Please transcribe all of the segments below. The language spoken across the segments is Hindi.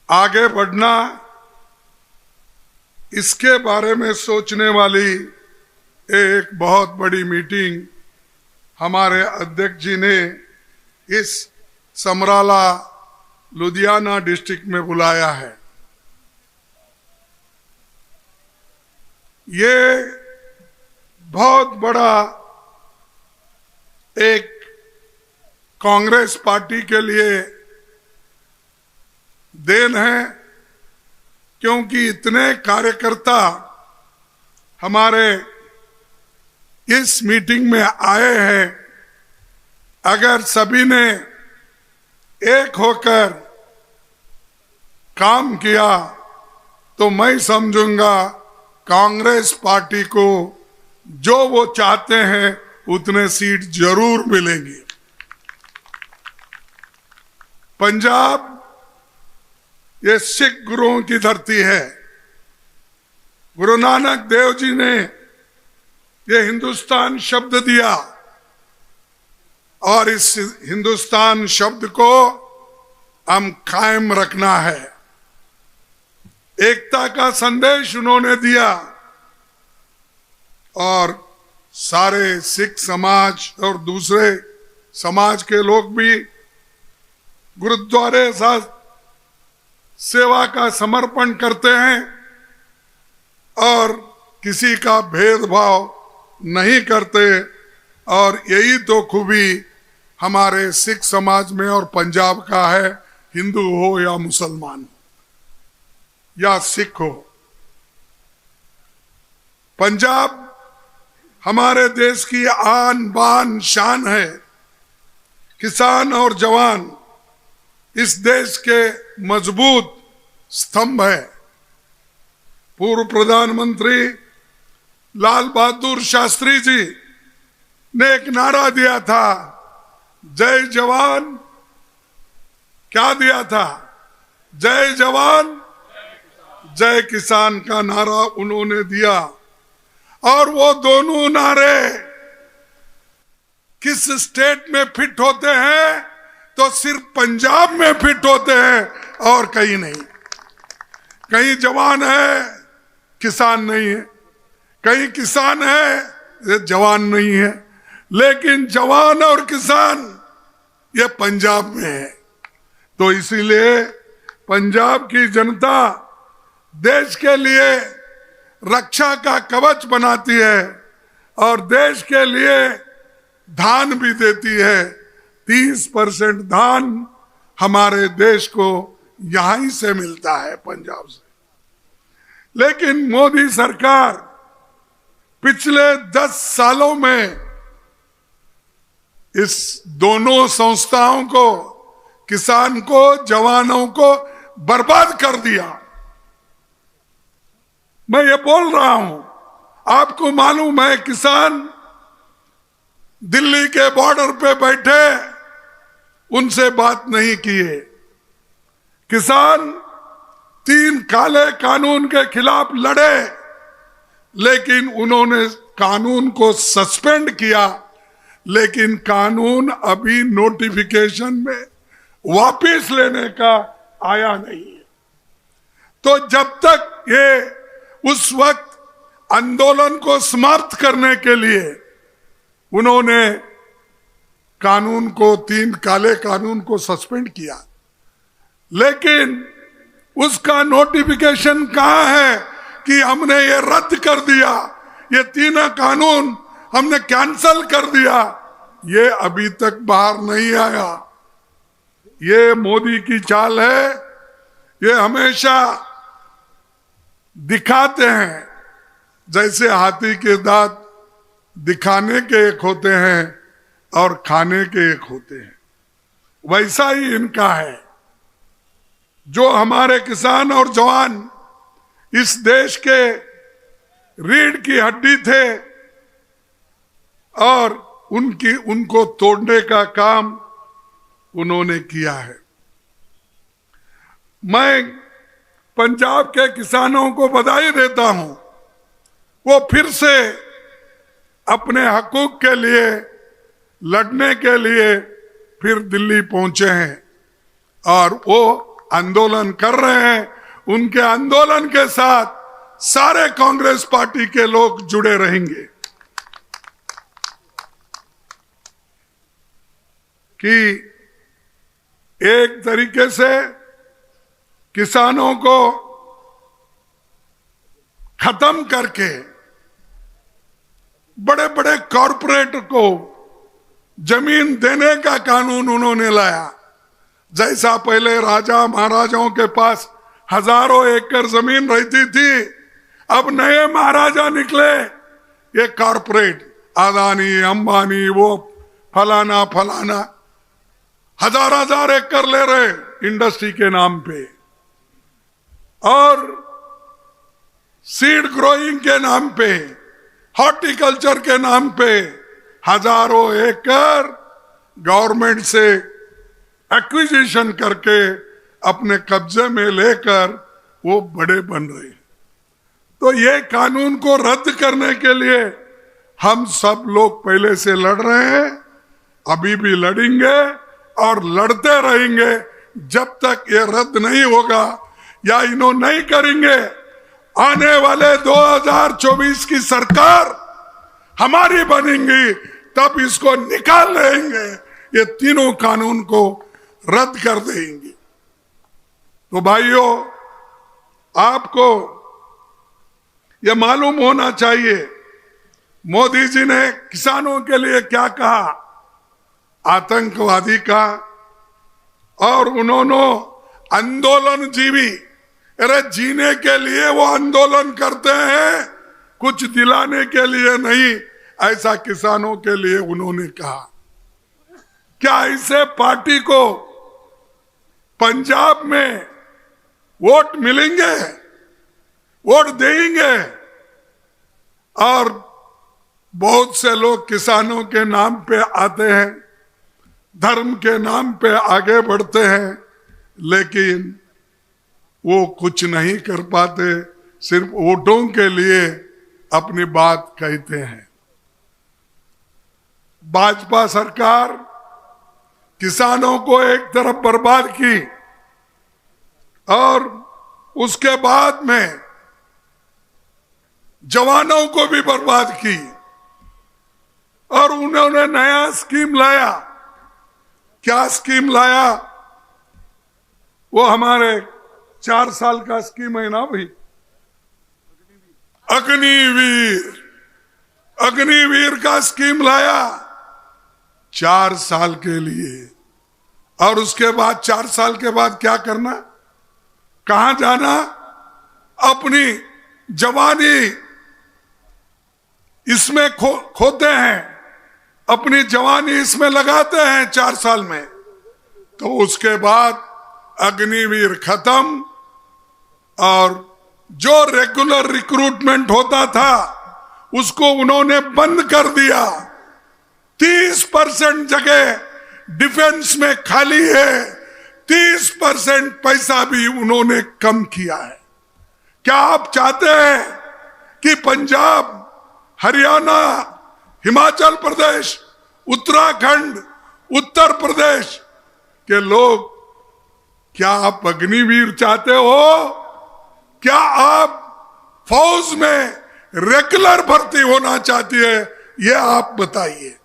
आगे बढ़ना, इसके बारे में सोचने वाली एक बहुत बड़ी मीटिंग हमारे अध्यक्ष जी ने इस समराला लुधियाना डिस्ट्रिक्ट में बुलाया है। ये बहुत बड़ा एक कांग्रेस पार्टी के लिए देन है, क्योंकि इतने कार्यकर्ता हमारे इस मीटिंग में आए हैं। अगर सभी ने एक होकर काम किया तो मैं समझूंगा कांग्रेस पार्टी को जो वो चाहते हैं उतने सीट जरूर मिलेंगी। पंजाब ये सिख गुरुओं की धरती है। गुरु नानक देव जी ने ये हिंदुस्तान शब्द दिया और इस हिंदुस्तान शब्द को हम कायम रखना है। एकता का संदेश उन्होंने दिया और सारे सिख समाज और दूसरे समाज के लोग भी गुरुद्वारे साथ सेवा का समर्पण करते हैं और किसी का भेदभाव नहीं करते। और यही तो खूबी हमारे सिख समाज में और पंजाब का है, हिंदू हो या मुसलमान हो या सिख हो। पंजाब हमारे देश की आन बान शान है। किसान और जवान इस देश के मजबूत स्तंभ है। पूर्व प्रधानमंत्री लाल बहादुर शास्त्री जी ने एक नारा दिया था, जय जवान, क्या दिया था? जय जवान जय किसान का नारा उन्होंने दिया। और वो दोनों नारे किस स्टेट में फिट होते हैं? तो सिर्फ पंजाब में फिट होते हैं और कहीं नहीं। कहीं जवान है, किसान नहीं है, कहीं किसान है, जवान नहीं है। लेकिन जवान और किसान ये पंजाब में है। तो इसीलिए पंजाब की जनता देश के लिए रक्षा का कवच बनाती है और देश के लिए धान भी देती है। 30% धान हमारे देश को यहीं से मिलता है, पंजाब से। लेकिन मोदी सरकार पिछले 10 सालों में इस दोनों संस्थाओं को, किसान को, जवानों को बर्बाद कर दिया। मैं ये बोल रहा हूं, आपको मालूम है किसान दिल्ली के बॉर्डर पे बैठे, उनसे बात नहीं किए। किसान 3 काले कानून के खिलाफ लड़े, लेकिन उन्होंने कानून को सस्पेंड किया। लेकिन कानून अभी नोटिफिकेशन में वापस लेने का आया नहीं है। तो जब तक ये उस वक्त आंदोलन को समाप्त करने के लिए उन्होंने कानून को, 3 काले कानून को सस्पेंड किया, लेकिन उसका नोटिफिकेशन कहां है कि हमने ये रद्द कर दिया, ये 3 कानून हमने कैंसल कर दिया। ये अभी तक बाहर नहीं आया। ये मोदी की चाल है। ये हमेशा दिखाते हैं, जैसे हाथी के दांत दिखाने के एक होते हैं और खाने के एक होते हैं, वैसा ही इनका है। जो हमारे किसान और जवान इस देश के रीढ़ की हड्डी थे और उनको तोड़ने का काम उन्होंने किया है। मैं पंजाब के किसानों को बधाई देता हूं। वो फिर से अपने हकूक के लिए लड़ने के लिए फिर दिल्ली पहुंचे हैं और वो आंदोलन कर रहे हैं, उनके आंदोलन के साथ सारे कांग्रेस पार्टी के लोग जुड़े रहेंगे कि एक तरीके से किसानों को खत्म करके बड़े बड़े कॉरपोरेट को जमीन देने का कानून उन्होंने लाया। जैसा पहले राजा महाराजाओं के पास हजारों एकड़ जमीन रहती थी, अब नए महाराजा निकले, ये कॉरपोरेट अदानी अंबानी वो फलाना फलाना हजार हजार एकड़ ले रहे इंडस्ट्री के नाम पे और सीड ग्रोइंग के नाम पे, हॉर्टिकल्चर के नाम पे हजारों एकड़ गवर्नमेंट से एक्विजिशन करके अपने कब्जे में लेकर वो बड़े बन रहे हैं। तो ये कानून को रद्द करने के लिए हम सब लोग पहले से लड़ रहे हैं, अभी भी लड़ेंगे और लड़ते रहेंगे जब तक ये रद्द नहीं होगा या इन्हों नहीं करेंगे। आने वाले 2024 की सरकार हमारी बनेगी, तब इसको निकाल लेंगे, ये तीनों कानून को रद्द कर देंगे। तो भाइयों, आपको यह मालूम होना चाहिए मोदी जी ने किसानों के लिए क्या कहा, आतंकवादी का, और उन्होंने आंदोलन जीवी, अरे जीने के लिए वो आंदोलन करते हैं, कुछ दिलाने के लिए नहीं, ऐसा किसानों के लिए उन्होंने कहा। क्या ऐसे पार्टी को पंजाब में वोट मिलेंगे, वोट देंगे? और बहुत से लोग किसानों के नाम पे आते हैं, धर्म के नाम पे आगे बढ़ते हैं, लेकिन वो कुछ नहीं कर पाते, सिर्फ वोटों के लिए अपनी बात कहते हैं। भाजपा सरकार किसानों को एक तरफ बर्बाद की और उसके बाद में जवानों को भी बर्बाद की, और उन्होंने नया स्कीम लाया। क्या स्कीम लाया? वो हमारे 4 साल का स्कीम है ना भाई, अग्निवीर, अग्निवीर का स्कीम लाया 4 साल के लिए। और उसके बाद 4 साल के बाद क्या करना, कहां जाना? अपनी जवानी इसमें खोते हैं, अपनी जवानी इसमें लगाते हैं 4 साल में। तो उसके बाद अग्निवीर खत्म, और जो रेगुलर रिक्रूटमेंट होता था उसको उन्होंने बंद कर दिया। 30% जगह डिफेंस में खाली है, 30% पैसा भी उन्होंने कम किया है। क्या आप चाहते हैं कि पंजाब, हरियाणा, हिमाचल प्रदेश, उत्तराखंड, उत्तर प्रदेश के लोग, क्या आप अग्निवीर चाहते हो? क्या आप फौज में रेगुलर भर्ती होना चाहती है? ये आप बताइए,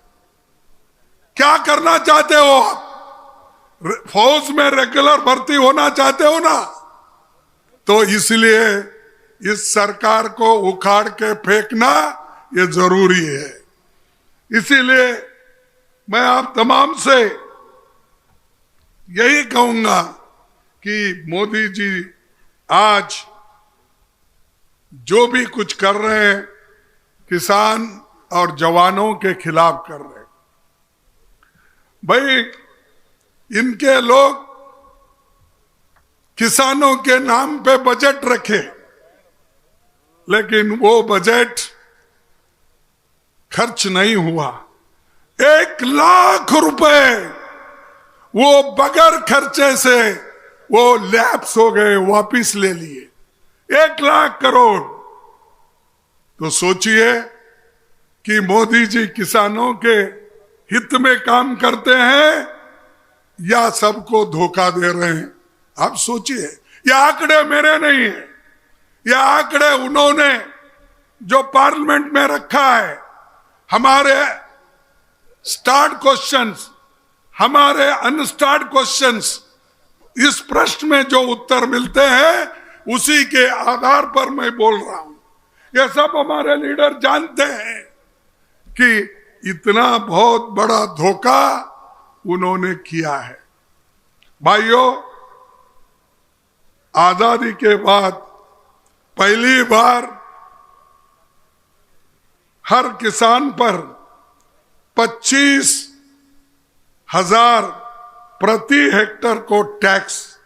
क्या करना चाहते हो आप? फौज में रेगुलर भर्ती होना चाहते हो ना? तो इसलिए इस सरकार को उखाड़ के फेंकना ये जरूरी है। इसीलिए मैं आप तमाम से यही कहूंगा कि मोदी जी आज जो भी कुछ कर रहे हैं, किसान और जवानों के खिलाफ कर रहे हैं। भाई, इनके लोग किसानों के नाम पे बजट रखे, लेकिन वो बजट खर्च नहीं हुआ। 1 लाख रुपए वो बगैर खर्चे से वो लैप्स हो गए, वापिस ले लिए। 1 लाख करोड़। तो सोचिए कि मोदी जी किसानों के हित में काम करते हैं या सबको धोखा दे रहे हैं। आप सोचिए, ये आंकड़े मेरे नहीं है, ये आंकड़े उन्होंने जो पार्लियामेंट में रखा है। हमारे स्टार्ट क्वेश्चंस, हमारे अनस्टार्ट क्वेश्चंस, इस प्रश्न में जो उत्तर मिलते हैं उसी के आधार पर मैं बोल रहा हूं। ये सब हमारे लीडर जानते हैं कि इतना बहुत बड़ा धोखा उन्होंने किया है। भाइयों, आजादी के बाद पहली बार हर किसान पर 25,000 प्रति हेक्टर को टैक्स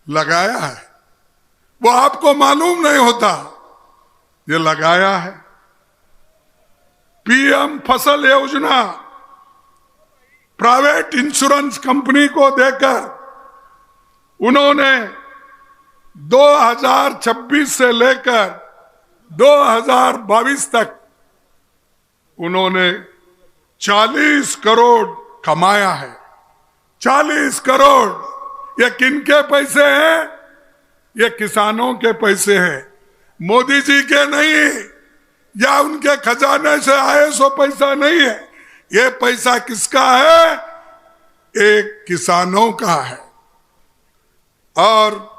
लगाया है। वो आपको मालूम नहीं होता, ये लगाया है। पीएम फसल योजना प्राइवेट इंश्योरेंस कंपनी को देकर उन्होंने 2026 से लेकर 2022 तक उन्होंने 40 करोड़ कमाया है। 40 करोड़। ये किनके पैसे हैं? ये किसानों के पैसे हैं, मोदी जी के नहीं, या उनके खजाने से आए सो पैसा नहीं है। ये पैसा किसका है? एक किसानों का है। और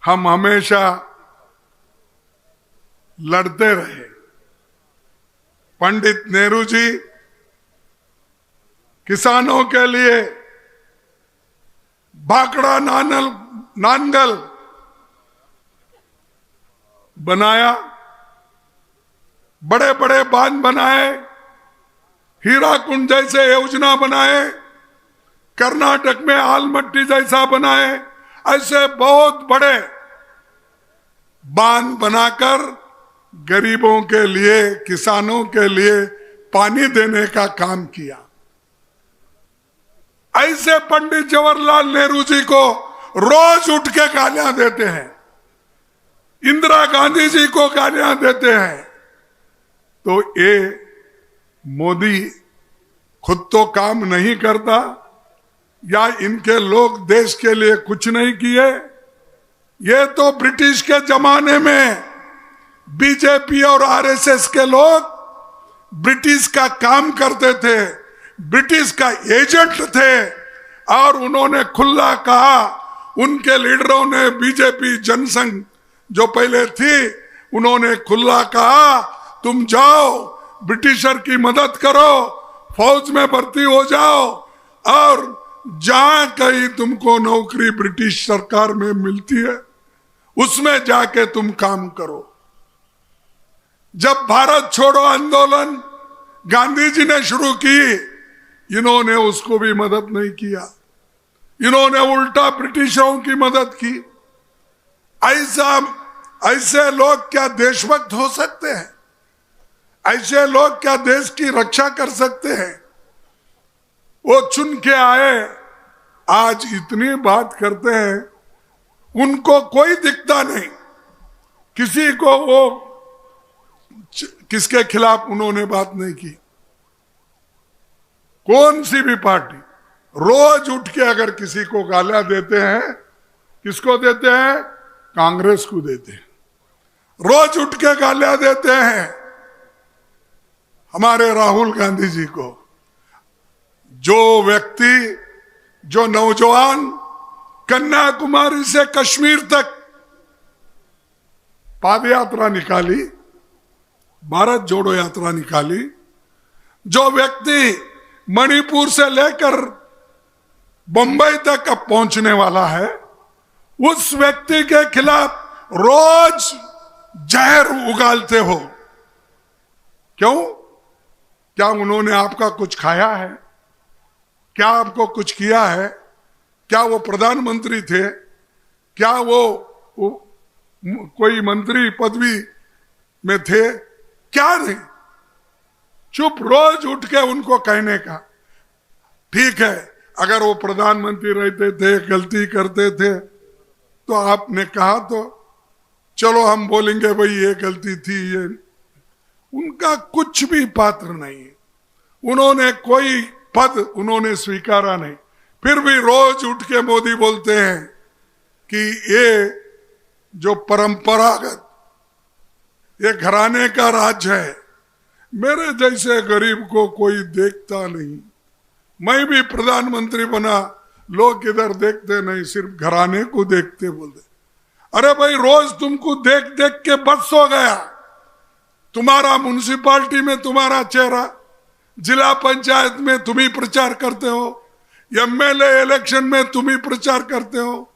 हम हमेशा लड़ते रहे। पंडित नेहरू जी किसानों के लिए भाखड़ा नांगल बनाया, बड़े बड़े बांध बनाए, हीराकुंड जैसे योजना बनाए, कर्नाटक में आलमट्टी जैसा बनाए। ऐसे बहुत बड़े बांध बनाकर गरीबों के लिए, किसानों के लिए पानी देने का काम किया। ऐसे पंडित जवाहरलाल नेहरू जी को रोज उठ के गालियां देते हैं, इंदिरा गांधी जी को गालियां देते हैं। तो ये मोदी खुद तो काम नहीं करता, या इनके लोग देश के लिए कुछ नहीं किए? ये तो ब्रिटिश के जमाने में बीजेपी और आरएसएस के लोग ब्रिटिश का काम करते थे, ब्रिटिश का एजेंट थे। और उन्होंने खुला कहा, उनके लीडरों ने, बीजेपी जनसंघ जो पहले थी, उन्होंने खुला कहा तुम जाओ ब्रिटिशर की मदद करो, फौज में भर्ती हो जाओ, और जहां कहीं तुमको नौकरी ब्रिटिश सरकार में मिलती है उसमें जाके तुम काम करो। जब भारत छोड़ो आंदोलन गांधी जी ने शुरू की, इन्होंने उसको भी मदद नहीं किया, इन्होंने उल्टा ब्रिटिशरों की मदद की। ऐसे लोग क्या देशभक्त हो सकते हैं? ऐसे लोग क्या देश की रक्षा कर सकते हैं? वो चुन के आए, आज इतनी बात करते हैं, उनको कोई दिखता नहीं। किसी को वो किसके खिलाफ उन्होंने बात नहीं की। कौन सी भी पार्टी रोज उठ के अगर किसी को गालियां देते हैं, किसको देते हैं? कांग्रेस को देते हैं। रोज उठ के गालियां देते हैं हमारे राहुल गांधी जी को। जो व्यक्ति, जो नौजवान कन्याकुमारी से कश्मीर तक पादयात्रा निकाली, भारत जोड़ो यात्रा निकाली, जो व्यक्ति मणिपुर से लेकर बंबई तक अब पहुंचने वाला है, उस व्यक्ति के खिलाफ रोज जहर उगालते हो। क्यों? क्या उन्होंने आपका कुछ खाया है? क्या आपको कुछ किया है? क्या वो प्रधानमंत्री थे? क्या वो कोई मंत्री पदवी में थे? क्या नहीं। चुप रोज उठ के उनको कहने का। ठीक है, अगर वो प्रधानमंत्री रहते थे, गलती करते थे, तो आपने कहा तो चलो हम बोलेंगे भाई ये गलती थी। ये उनका कुछ भी पात्र नहीं, उन्होंने कोई पद उन्होंने स्वीकारा नहीं, फिर भी रोज उठ के मोदी बोलते हैं कि ये जो परंपरागत ये घराने का राज है, मेरे जैसे गरीब को कोई देखता नहीं। मैं भी प्रधानमंत्री बना, लोग इधर देखते नहीं, सिर्फ घराने को देखते। बोलते अरे भाई, रोज तुमको देख देख के बस हो गया। तुम्हारा म्युनिसिपालिटी में तुम्हारा चेहरा, जिला पंचायत में तुम ही प्रचार करते हो, एमएलए इलेक्शन में तुम ही प्रचार करते हो,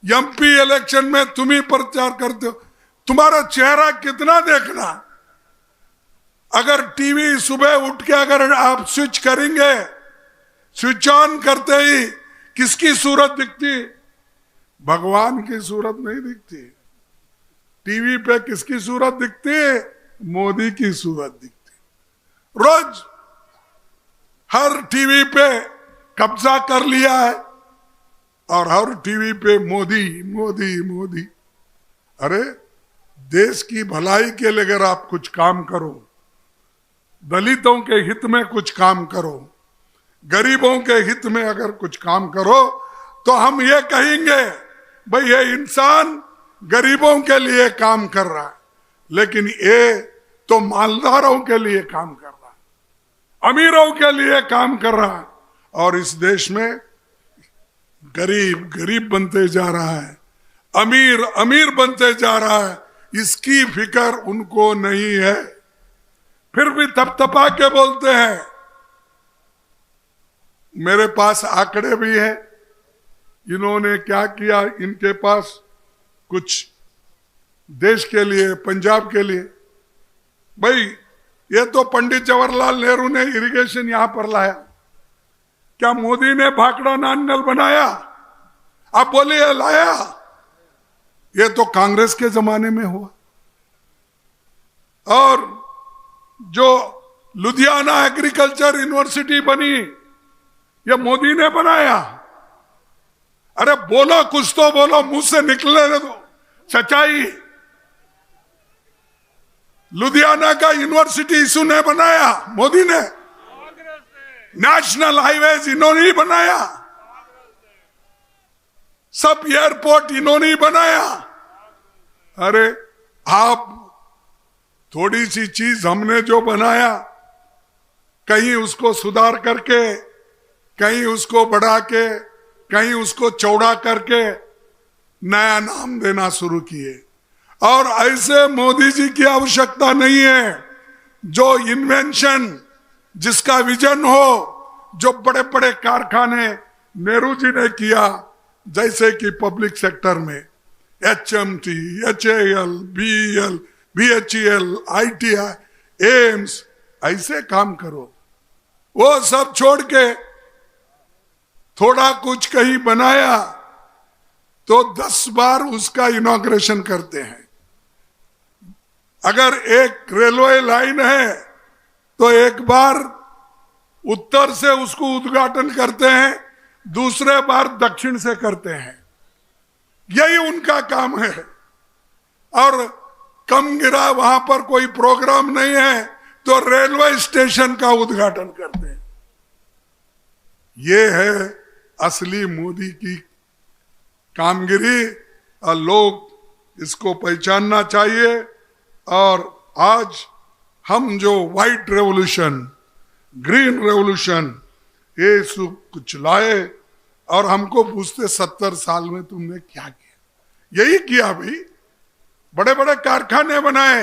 एमपी इलेक्शन में तुम ही प्रचार करते हो। तुम्हारा चेहरा कितना देखना। अगर टीवी सुबह उठ के अगर आप स्विच करेंगे, स्विच ऑन करते ही किसकी सूरत दिखती? भगवान की सूरत नहीं दिखती। टीवी पे किसकी सूरत दिखती? मोदी की सूरत दिखती। रोज हर टीवी पे कब्जा कर लिया है और हर टीवी पे मोदी मोदी मोदी। अरे, देश की भलाई के लिए अगर आप कुछ काम करो, दलितों के हित में कुछ काम करो, गरीबों के हित में अगर कुछ काम करो, तो हम ये कहेंगे भाई ये इंसान गरीबों के लिए काम कर रहा है, लेकिन ये तो मालदारों के लिए काम कर रहा है, अमीरों के लिए काम कर रहा है। और इस देश में गरीब गरीब बनते जा रहा है, अमीर अमीर बनते जा रहा है। इसकी फिक्र उनको नहीं है, फिर भी थपथपा के बोलते हैं। मेरे पास आंकड़े भी हैं, इन्होंने क्या किया इनके पास कुछ देश के लिए, पंजाब के लिए। भाई, ये तो पंडित जवाहरलाल नेहरू ने इरिगेशन यहां पर लाया, क्या मोदी ने भाखड़ा नानल बनाया? आप बोलिए लाया? ये तो कांग्रेस के जमाने में हुआ। और जो लुधियाना एग्रीकल्चर यूनिवर्सिटी बनी, ये मोदी ने बनाया। अरे बोलो, कुछ तो बोलो, मुंह से निकलने दो सच्चाई। लुधियाना का यूनिवर्सिटी इसू ने बनाया, मोदी ने। नेशनल हाईवेज इन्होंने ही बनाया, सब एयरपोर्ट इन्होंने ही बनाया। अरे आप थोड़ी सी चीज हमने जो बनाया, कहीं उसको सुधार करके, कहीं उसको बढ़ा के, कहीं उसको चौड़ा करके नया नाम देना शुरू किए। और ऐसे मोदी जी की आवश्यकता नहीं है। जो इन्वेंशन, जिसका विजन हो, जो बड़े बड़े कारखाने नेहरू जी ने किया, जैसे कि पब्लिक सेक्टर में HMT, HAL, BEL, BHEL, ITI, AIIMS, ऐसे काम करो। वो सब छोड़ के थोड़ा कुछ कहीं बनाया तो 10 बार उसका इनॉग्रेशन करते हैं। अगर एक रेलवे लाइन है तो एक बार उत्तर से उसको उद्घाटन करते हैं, दूसरे बार दक्षिण से करते हैं। यही उनका काम है। और कम गिरा वहां पर कोई प्रोग्राम नहीं है तो रेलवे स्टेशन का उद्घाटन करते हैं। ये है असली मोदी की कामगिरी और लोग इसको पहचानना चाहिए। और आज हम जो व्हाइट रेवोल्यूशन, ग्रीन रेवोल्यूशन, ये सब कुछ लाए और हमको पूछते 70 साल में तुमने क्या किया? यही किया भाई, बड़े बड़े कारखाने बनाए,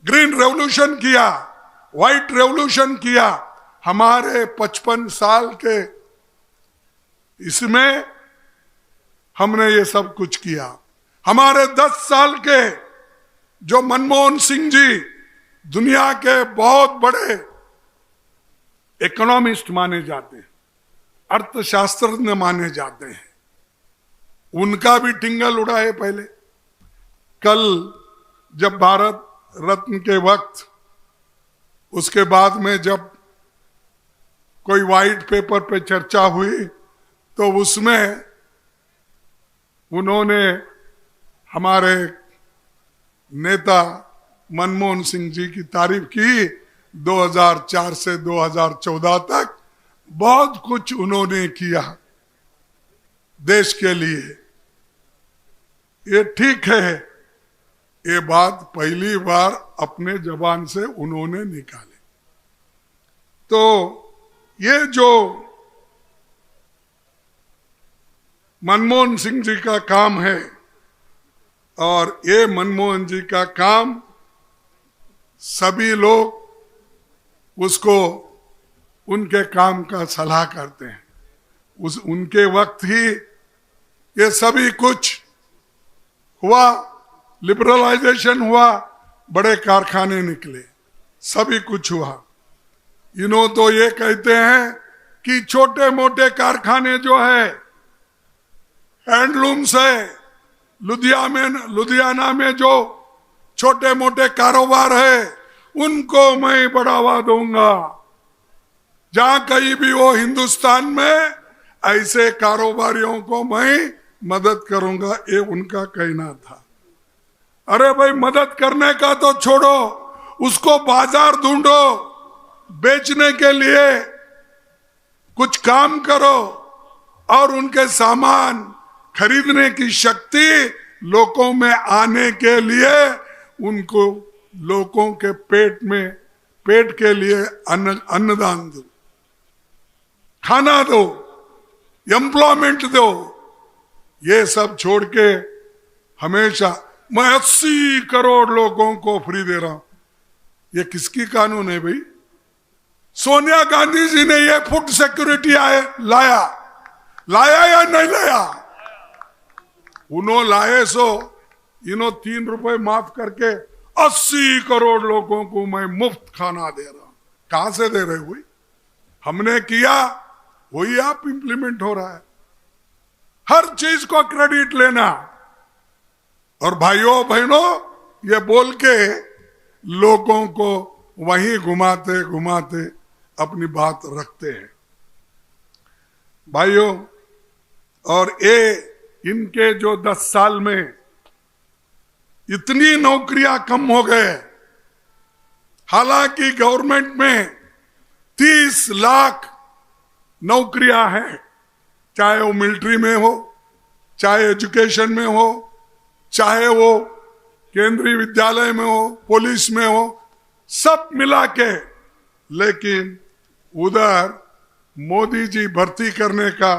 ग्रीन रेवोल्यूशन किया, व्हाइट रेवोल्यूशन किया। हमारे 55 साल के इसमें हमने ये सब कुछ किया। हमारे 10 साल के जो मनमोहन सिंह जी दुनिया के बहुत बड़े इकोनॉमिस्ट माने जाते हैं, अर्थशास्त्रज्ञ माने जाते हैं, उनका भी टिंगल उड़ाए पहले। कल जब भारत रत्न के वक्त, उसके बाद में जब कोई व्हाइट पेपर पे चर्चा हुई तो उसमें उन्होंने हमारे नेता मनमोहन सिंह जी की तारीफ की। 2004 से 2014 तक बहुत कुछ उन्होंने किया देश के लिए। ये ठीक है, ये बात पहली बार अपने जबान से उन्होंने निकाली। तो ये जो मनमोहन सिंह जी का काम है, और ये मनमोहन जी का काम सभी लोग उसको उनके काम का सलाह करते हैं। उनके वक्त ही ये सभी कुछ हुआ, लिबरलाइजेशन हुआ, बड़े कारखाने निकले, सभी कुछ हुआ। इन्हों तो ये कहते हैं कि छोटे मोटे कारखाने जो है, हैंडलूम्स है, लुधियाना में जो छोटे मोटे कारोबार है, उनको मैं बढ़ावा दूंगा। जहां कहीं भी हो हिंदुस्तान में, ऐसे कारोबारियों को मैं मदद करूंगा, ये उनका कहना था। अरे भाई, मदद करने का तो छोड़ो, उसको बाजार ढूंढो, बेचने के लिए कुछ काम करो, और उनके सामान खरीदने की शक्ति लोगों में आने के लिए उनको लोगों के पेट के लिए अन्नदान दो, खाना दो, एम्प्लॉयमेंट दो। ये सब छोड़ के हमेशा मैं 80 करोड़ लोगों को फ्री दे रहा हूं, ये किसकी कानून है भाई? सोनिया गांधी जी ने ये फूड सिक्योरिटी लाया या नहीं लाया? उन्होंने लाए, सो इन्हों 3 रुपए माफ करके 80 करोड़ लोगों को मैं मुफ्त खाना दे रहा हूं। कहां से दे रहे हुई? हमने किया, वही आप इंप्लीमेंट हो रहा है। हर चीज को क्रेडिट लेना, और भाइयों बहनों, ये बोल के लोगों को वहीं घुमाते घुमाते अपनी बात रखते हैं भाइयों। और इनके जो 10 साल में इतनी नौकरियां कम हो गए, हालांकि गवर्नमेंट में 30 लाख नौकरियां हैं, चाहे वो मिलिट्री में हो, चाहे एजुकेशन में हो, चाहे वो केंद्रीय विद्यालय में हो, पुलिस में हो, सब मिला के। लेकिन उधर मोदी जी भर्ती करने का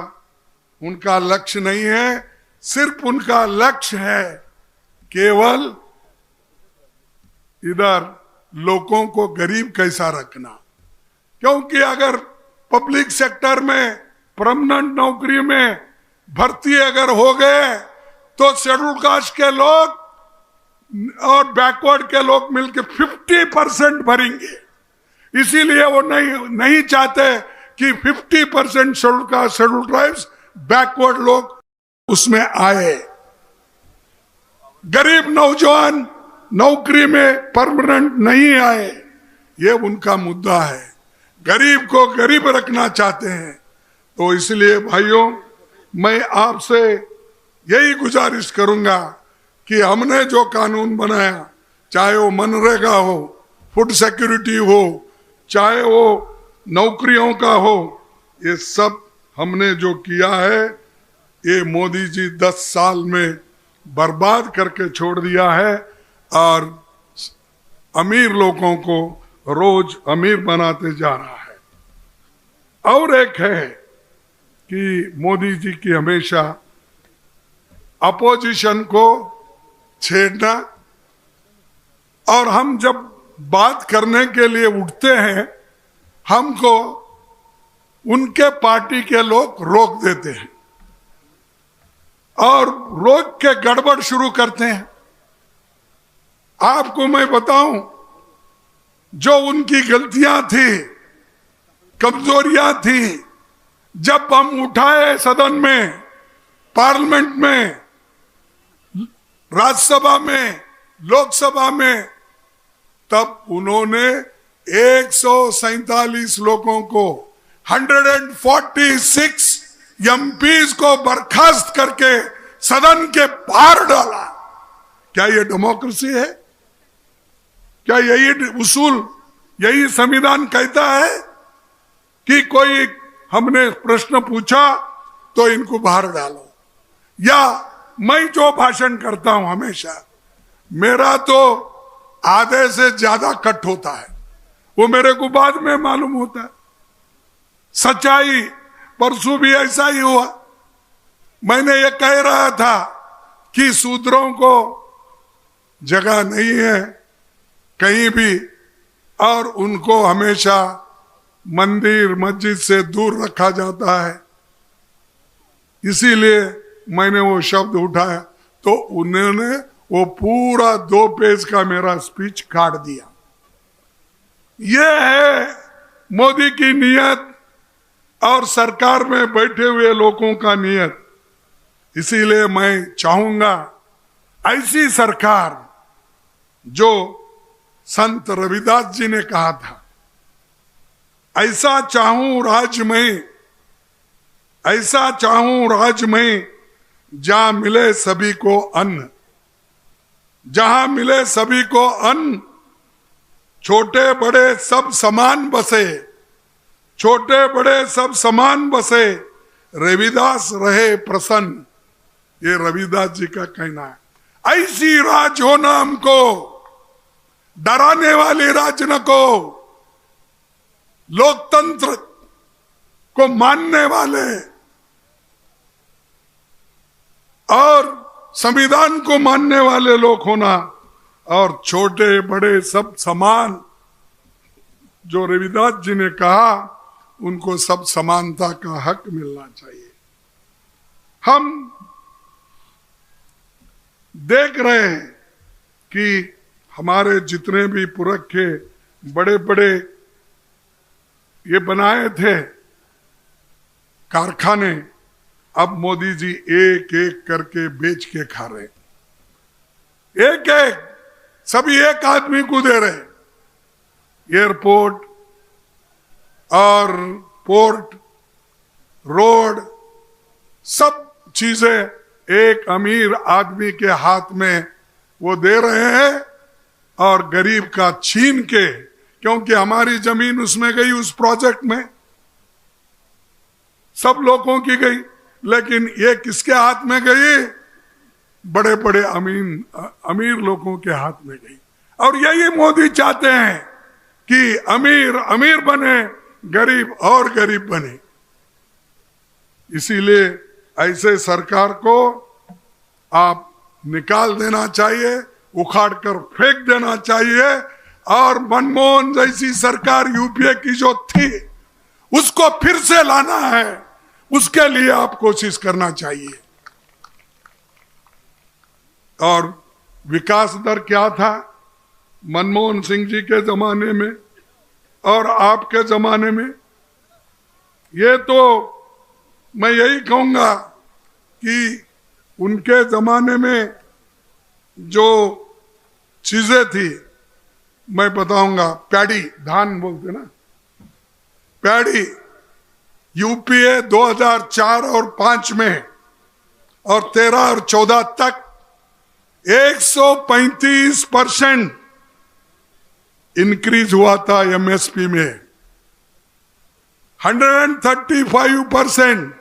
उनका लक्ष्य नहीं है, सिर्फ उनका लक्ष्य है केवल इधर लोगों को गरीब कैसा रखना। क्योंकि अगर पब्लिक सेक्टर में परमानेंट नौकरी में भर्ती अगर हो गए, तो शेड्यूल कास्ट के लोग और बैकवर्ड के लोग मिलकर 50% भरेंगे। इसीलिए वो नहीं चाहते कि 50% schedule caste, schedule tribes, backward लोग उसमें आए। गरीब नौजवान नौकरी में परमानेंट नहीं आए, ये उनका मुद्दा है। गरीब को गरीब रखना चाहते हैं। तो इसलिए भाइयों, मैं आपसे यही गुजारिश करूंगा कि हमने जो कानून बनाया, चाहे वो मनरेगा हो, फूड सिक्योरिटी हो, चाहे वो नौकरियों का हो, ये सब हमने जो किया है, ये मोदी जी 10 साल में बर्बाद करके छोड़ दिया है, और अमीर लोगों को रोज अमीर बनाते जा रहा है। और एक है कि मोदी जी की हमेशा अपोजिशन को छेड़ना, और हम जब बात करने के लिए उठते हैं, हमको उनके पार्टी के लोग रोक देते हैं और रोक के गड़बड़ शुरू करते हैं। आपको मैं बताऊं, जो उनकी गलतियां थी, कमजोरियां थी, जब हम उठाए सदन में, पार्लियामेंट में, राज्यसभा में, लोकसभा में, तब उन्होंने 147 लोगों को, 146 एमपीज को बर्खास्त करके सदन के बाहर डाला। क्या ये डेमोक्रेसी है? क्या यही उसूल, यही संविधान कहता है कि कोई हमने प्रश्न पूछा तो इनको बाहर डालो, या मैं जो भाषण करता हूं हमेशा, मेरा तो आधे से ज्यादा कट होता है, वो मेरे को बाद में मालूम होता है। सच्चाई परसों भी ऐसा ही हुआ। मैंने ये कह रहा था कि शूद्रों को जगह नहीं है कहीं भी, और उनको हमेशा मंदिर मस्जिद से दूर रखा जाता है, इसीलिए मैंने वो शब्द उठाया। तो उन्होंने वो पूरा 2 पेज का मेरा स्पीच काट दिया। ये है मोदी की नीयत और सरकार में बैठे हुए लोगों का नीयत। इसीलिए मैं चाहूंगा ऐसी सरकार जो संत रविदास जी ने कहा था, ऐसा चाहूं राज्य में, ऐसा चाहूं राज्य में जहां मिले सभी को अन्न, जहां मिले सभी को अन्न, छोटे बड़े सब समान बसे, छोटे बड़े सब समान बसे, रविदास रहे प्रसन्न। ये रविदास जी का कहना है। ऐसी राज होना हमको, डराने वाली राज न को, लोकतंत्र को मानने वाले और संविधान को मानने वाले लोग होना, और छोटे बड़े सब समान, जो रविदास जी ने कहा, उनको सब समानता का हक मिलना चाहिए। हम देख रहे हैं कि हमारे जितने भी पुरख के बड़े बड़े ये बनाए थे कारखाने, अब मोदी जी एक एक करके बेच के खा रहे, एक एक, सभी एक आदमी को दे रहे। एयरपोर्ट और पोर्ट, रोड, सब चीजें एक अमीर आदमी के हाथ में वो दे रहे हैं, और गरीब का छीन के, क्योंकि हमारी जमीन उसमें गई, उस प्रोजेक्ट में सब लोगों की गई, लेकिन ये किसके हाथ में गई? बड़े बड़े अमीर लोगों के हाथ में गई। और यही मोदी चाहते हैं कि अमीर अमीर बने, गरीब और गरीब बने। इसीलिए ऐसे सरकार को आप निकाल देना चाहिए, उखाड़ कर फेंक देना चाहिए, और मनमोहन जैसी सरकार यूपीए की जो थी उसको फिर से लाना है, उसके लिए आप कोशिश करना चाहिए। और विकास दर क्या था मनमोहन सिंह जी के जमाने में और आपके जमाने में? ये तो मैं यही कहूंगा कि उनके जमाने में जो चीजें थी, मैं बताऊंगा। पैडी, धान बोलते ना, पैडी, यूपीए 2004 और 5 में और 13 और 14 तक 135% इंक्रीज हुआ था एमएसपी में, 135%।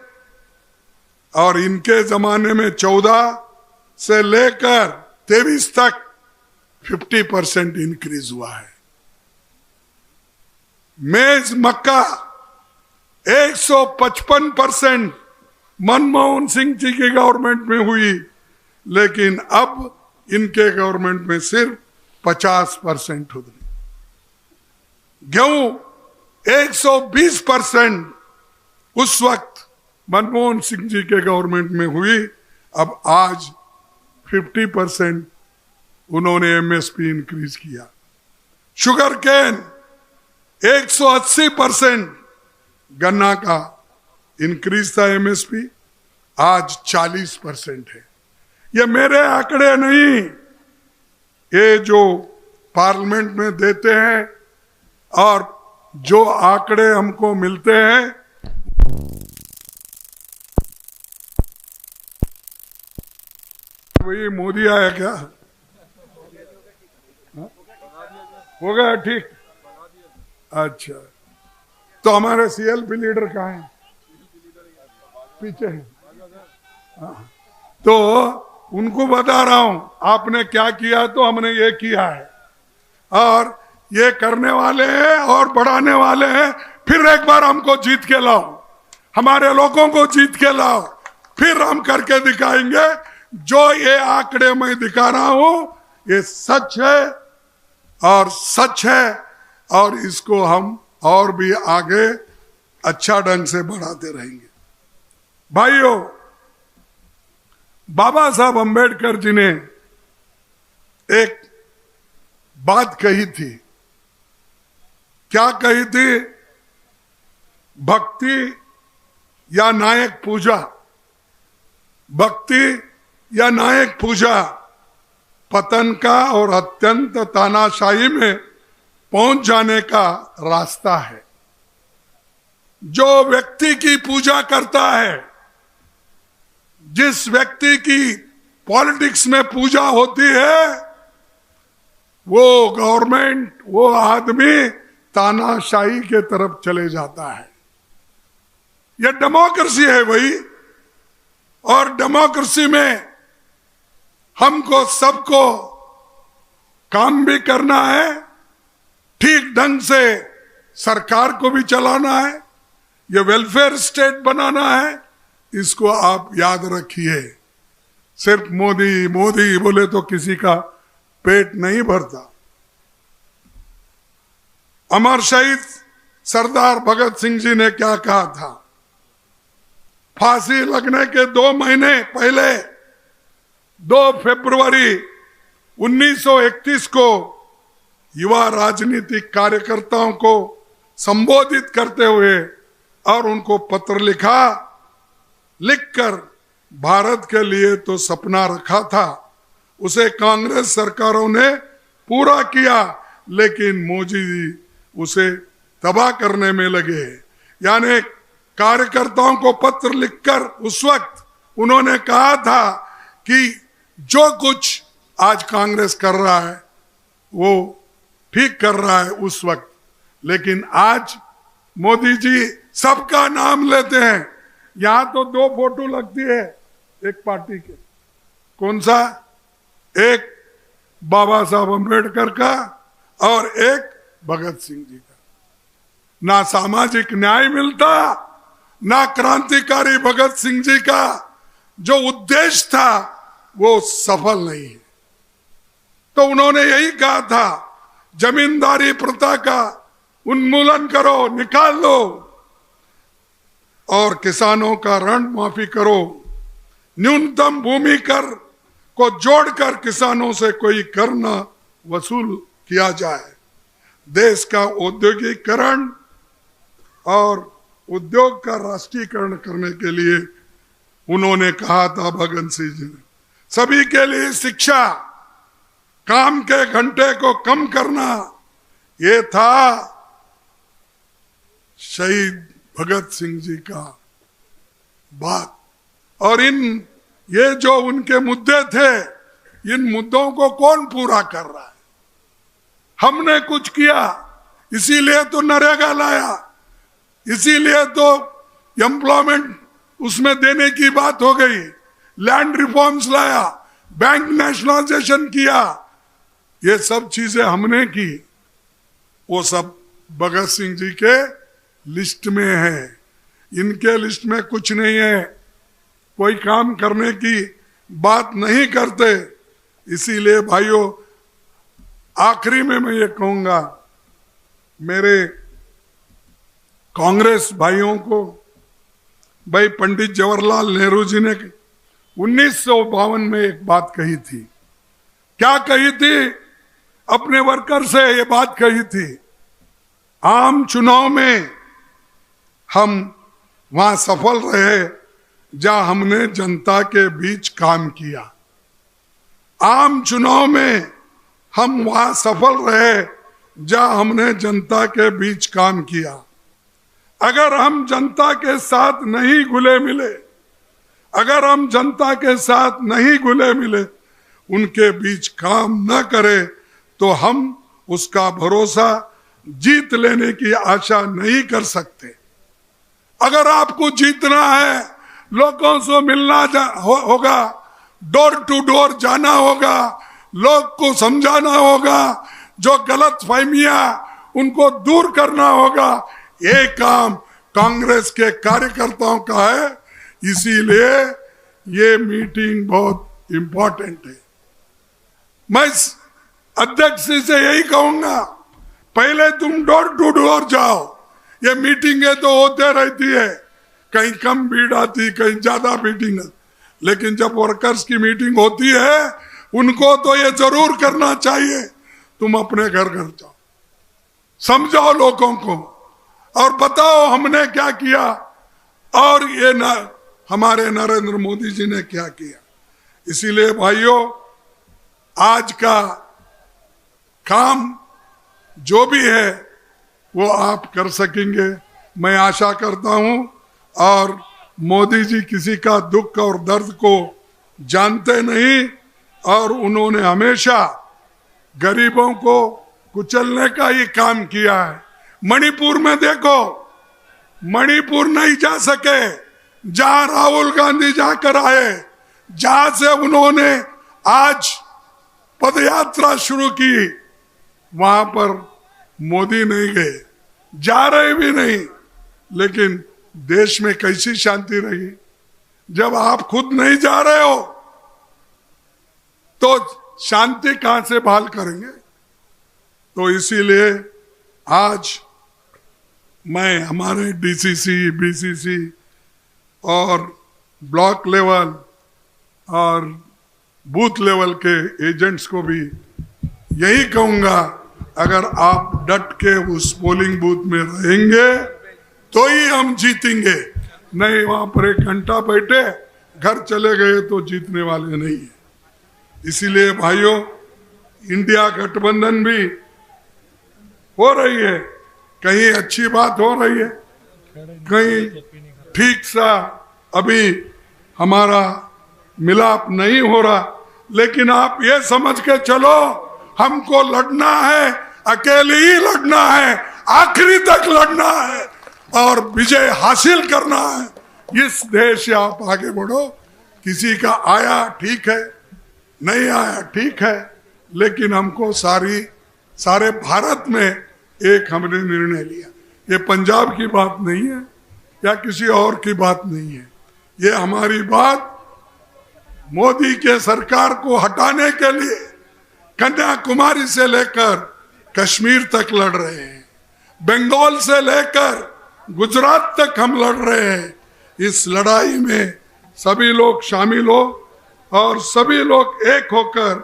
और इनके जमाने में 14 से लेकर 23 तक 50% इंक्रीज हुआ है। मेज मक्का 155% मनमोहन सिंह जी की गवर्नमेंट में हुई, लेकिन अब इनके गवर्नमेंट में सिर्फ 50% हो गई। गेहूं 120% उस वक्त मनमोहन सिंह जी के गवर्नमेंट में हुई, अब आज 50% उन्होंने एमएसपी इंक्रीज किया। शुगर केन 180% गन्ना का इंक्रीज था एमएसपी, आज 40% है। ये मेरे आंकड़े नहीं, ये जो पार्लियामेंट में देते हैं और जो आंकड़े हमको मिलते हैं, वही मोदी आया क्या? हो गया ठीक? अच्छा, तो हमारे सीएलपी लीडर कहाँ हैं? पीछे हैं। तो उनको बता रहा हूं आपने क्या किया तो हमने ये किया है, और ये करने वाले हैं और बढ़ाने वाले हैं। फिर एक बार हमको जीत के लाओ, हमारे लोगों को जीत के लाओ, फिर हम करके दिखाएंगे। जो ये आंकड़े मैं दिखा रहा हूं ये सच है और सच है, और इसको हम और भी आगे अच्छा ढंग से बढ़ाते रहेंगे। भाइयों, बाबा साहब अंबेडकर जी ने एक बात कही थी। क्या कही थी? भक्ति या नायक पूजा, भक्ति या नायक पूजा पतन का और अत्यंत तानाशाही में पहुंच जाने का रास्ता है। जो व्यक्ति की पूजा करता है, जिस व्यक्ति की पॉलिटिक्स में पूजा होती है, वो गवर्नमेंट, वो आदमी तानाशाही के तरफ चले जाता है। यह डेमोक्रेसी है भाई, और डेमोक्रेसी में हमको सबको काम भी करना है, ठीक ढंग से सरकार को भी चलाना है, ये वेलफेयर स्टेट बनाना है। इसको आप याद रखिए। सिर्फ मोदी मोदी बोले तो किसी का पेट नहीं भरता। अमर शहीद सरदार भगत सिंह जी ने क्या कहा था? फांसी लगने के 2 महीने पहले 2 फरवरी 1931 को युवा राजनीतिक कार्यकर्ताओं को संबोधित करते हुए और उनको पत्र लिखकर भारत के लिए तो सपना रखा था, उसे कांग्रेस सरकारों ने पूरा किया, लेकिन मोदी जी उसे तबाह करने में लगे। यानी कार्यकर्ताओं को पत्र लिखकर उस वक्त उन्होंने कहा था कि जो कुछ आज कांग्रेस कर रहा है वो ठीक कर रहा है उस वक्त, लेकिन आज मोदी जी सबका नाम लेते हैं। यहां तो 2 फोटो लगती है एक पार्टी के, कौन सा? एक बाबा साहब अंबेडकर का और एक भगत सिंह जी का। ना सामाजिक न्याय मिलता, ना क्रांतिकारी भगत सिंह जी का जो उद्देश्य था वो सफल नहीं है। तो उन्होंने यही कहा था, जमींदारी प्रथा का उन्मूलन करो, निकाल लो, और किसानों का ऋण माफी करो, न्यूनतम भूमि कर को जोड़कर किसानों से कोई कर न वसूल किया जाए, देश का औद्योगिकरण और उद्योग का राष्ट्रीयकरण करने के लिए उन्होंने कहा था भगत सिंह जी ने। सभी के लिए शिक्षा, काम के घंटे को कम करना, ये था शहीद भगत सिंह जी का बात। और ये जो उनके मुद्दे थे, इन मुद्दों को कौन पूरा कर रहा है? हमने कुछ किया, इसीलिए तो नरेगा लाया, इसीलिए तो एम्प्लॉयमेंट उसमें देने की बात हो गई, लैंड रिफॉर्म्स लाया, बैंक नेशनलाइजेशन किया, ये सब चीजें हमने की। वो सब भगत सिंह जी के लिस्ट में है, इनके लिस्ट में कुछ नहीं है, कोई काम करने की बात नहीं करते। इसीलिए भाइयों, आखिरी में मैं ये कहूंगा मेरे कांग्रेस भाइयों को, भाई पंडित जवाहरलाल नेहरू जी ने 1952 में एक बात कही थी। क्या कही थी? अपने वर्कर से ये बात कही थी, आम चुनाव में हम वहां सफल रहे जहां हमने जनता के बीच काम किया। आम चुनाव में हम वहां सफल रहे जहां हमने जनता के बीच काम किया। अगर हम जनता के साथ नहीं घुले मिले, अगर हम जनता के साथ नहीं घुले मिले, उनके बीच काम न करें, तो हम उसका भरोसा जीत लेने की आशा नहीं कर सकते। अगर आपको जीतना है, लोगों से मिलना होगा, डोर टू डोर जाना होगा, लोग को समझाना होगा, जो गलत फहमियां उनको दूर करना होगा। ये काम कांग्रेस के कार्यकर्ताओं का है, इसीलिए ये मीटिंग बहुत इंपॉर्टेंट है। मैं अध्यक्ष से यही कहूंगा, पहले तुम डोर टू डोर जाओ। ये मीटिंगें तो होते रहती है, कहीं कम भीड़ आती, कहीं ज्यादा मीटिंग, लेकिन जब वर्कर्स की मीटिंग होती है उनको तो ये जरूर करना चाहिए। तुम अपने घर घर जाओ, समझाओ लोगों को और बताओ हमने क्या किया और ये हमारे नरेंद्र मोदी जी ने क्या किया। इसीलिए भाइयों, आज का काम जो भी है वो आप कर सकेंगे, मैं आशा करता हूं। और मोदी जी किसी का दुख और दर्द को जानते नहीं, और उन्होंने हमेशा गरीबों को कुचलने का ही काम किया है। मणिपुर में देखो, मणिपुर नहीं जा सके, जहां राहुल गांधी जाकर आए, जहां से उन्होंने आज पदयात्रा शुरू की, वहां पर मोदी नहीं गए, जा रहे भी नहीं। लेकिन देश में कैसी शांति रही? जब आप खुद नहीं जा रहे हो तो शांति कहां से बहाल करेंगे? तो इसीलिए आज मैं हमारे डीसीसी, बीसीसी और ब्लॉक लेवल और बूथ लेवल के एजेंट्स को भी यही कहूंगा, अगर आप डट के उस पोलिंग बूथ में रहेंगे तो ही हम जीतेंगे, नहीं वहां पर 1 घंटा बैठे घर चले गए तो जीतने वाले नहीं है। इसीलिए भाइयों, इंडिया गठबंधन भी हो रही है, कहीं अच्छी बात हो रही है, कहीं ठीक सा अभी हमारा मिलाप नहीं हो रहा। लेकिन आप ये समझ के चलो, हमको लड़ना है, अकेले ही लड़ना है, आखिरी तक लड़ना है और विजय हासिल करना है। इस देश से आप आगे बढ़ो। किसी का आया ठीक है, नहीं आया ठीक है, लेकिन हमको सारे भारत में एक हमने निर्णय लिया। ये पंजाब की बात नहीं है या किसी और की बात नहीं है, ये हमारी बात मोदी के सरकार को हटाने के लिए कन्याकुमारी से लेकर कश्मीर तक लड़ रहे हैं, बंगाल से लेकर गुजरात तक हम लड़ रहे हैं। इस लड़ाई में सभी लोग शामिल हो और सभी लोग एक होकर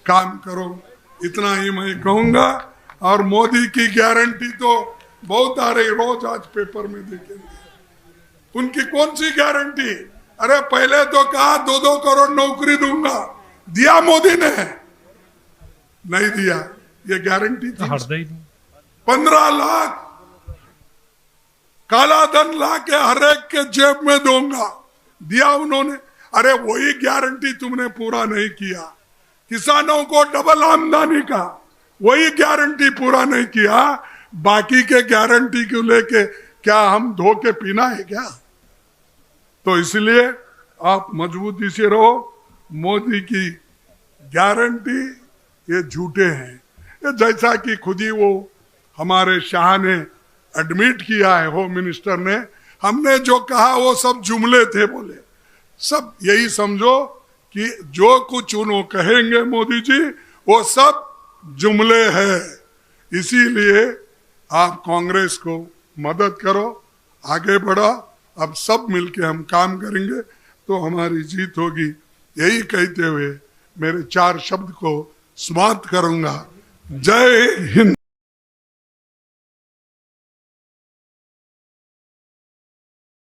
काम करो, इतना ही मैं कहूंगा। और मोदी की गारंटी तो बहुत आ रही, रोज आज पेपर में देखेंगे। उनकी कौन सी गारंटी? अरे पहले तो कहा 2-2 करोड़ नौकरी दूंगा, दिया मोदी ने? नहीं दिया। ये गारंटी थी। 15 लाख काला धन ला के हर एक के जेब में दूंगा, दिया उन्होंने? अरे वही गारंटी तुमने पूरा नहीं किया। किसानों को डबल आमदनी का वही गारंटी पूरा नहीं किया। बाकी के गारंटी को लेके क्या हम धो के पीना है क्या? तो इसलिए आप मजबूती से रहो। मोदी की गारंटी ये झूठे हैं। ये जैसा कि खुद ही वो हमारे शाह ने एडमिट किया है, होम मिनिस्टर ने, हमने जो कहा वो सब जुमले थे बोले। सब यही समझो कि जो कुछ उन्होंने कहेंगे मोदी जी वो सब जुमले हैं। इसीलिए आप कांग्रेस को मदद करो, आगे बढ़ो। अब सब मिलके हम काम करेंगे तो हमारी जीत होगी। यही कहते हुए मेरे 4 शब्द को समाप्त करूंगा। जय हिंद।